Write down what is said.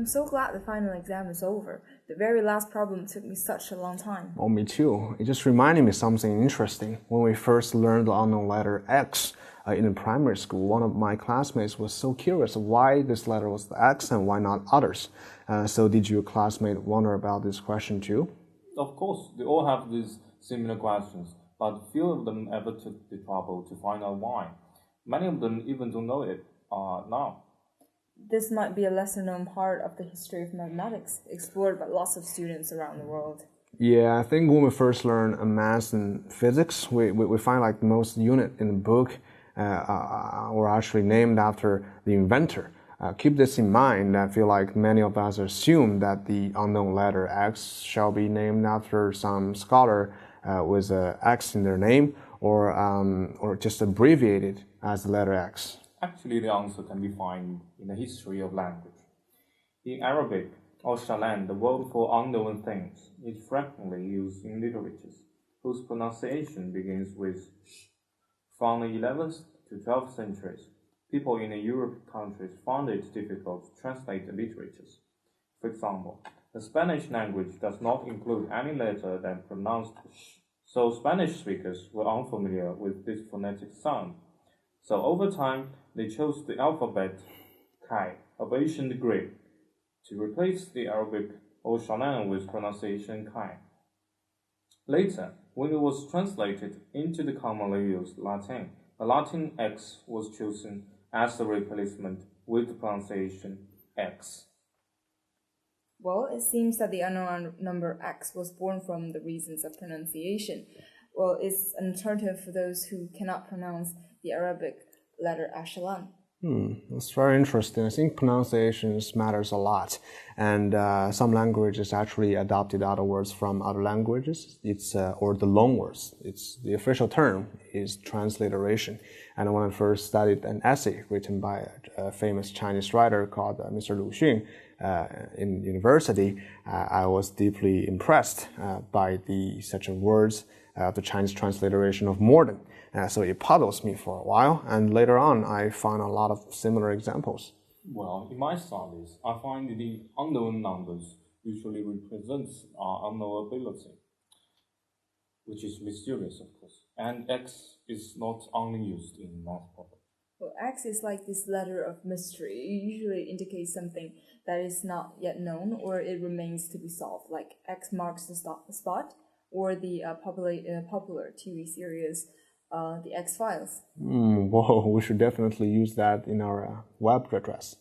I'm so glad the final exam is over. The very last problem took me such a long time. Oh, me too. It just reminded me something interesting. When we first learned the unknown letter X in primary school, one of my classmates was so curious why this letter was the X and why not others. So did your classmate wonder about this question too? Of course, they all have these similar questions, but few of them ever took the trouble to find out why. Many of them even don't know it now. This might be a lesser-known part of the history of mathematics, explored by lots of students around the world. Yeah, I think when we first learn math and physics, we find like most unit in the book were actually named after the inventor. Keep this in mind. I feel like many of us assume that the unknown letter X shall be named after some scholar with a X in their name, or just abbreviated as the letter X. Actually, the answer can be found in the history of language. In Arabic, or shalan, the word for unknown things, is frequently used in literatures whose pronunciation begins with sh. From the 11th to 12th centuries, people in the European countries found it difficult to translate the literatures. For example, the Spanish language does not include any letter that pronounced sh, so Spanish speakers were unfamiliar with this phonetic sound. So over time, they chose the alphabet Chi of ancient Greek to replace the Arabic or Shalan with pronunciation Chi. Later, when it was translated into the commonly used Latin, the Latin X was chosen as the replacement with the pronunciation X. Well, it seems that the unknown number X was born from the reasons of pronunciation. Well, it's an alternative for those who cannot pronounce the Arabic letter Ashalan. That's very interesting. I think pronunciations matters a lot, and some languages actually adopted other words from other languages. It's or the loan words. It's the official term is transliteration. And when I first studied an essay written by a famous Chinese writer called Mr. Lu Xun in university, I was deeply impressed by such words, the Chinese transliteration of modern. So it puzzles me for a while, and later on I found a lot of similar examples. Well, in my studies, I find the unknown numbers usually represents unknowability, which is mysterious, of course, and X is not only used in math problems. Well, X is like this letter of mystery. It usually indicates something that is not yet known or it remains to be solved, like X marks the spot, or the popular TV series the X-Files. Whoa, we should definitely use that in our web address.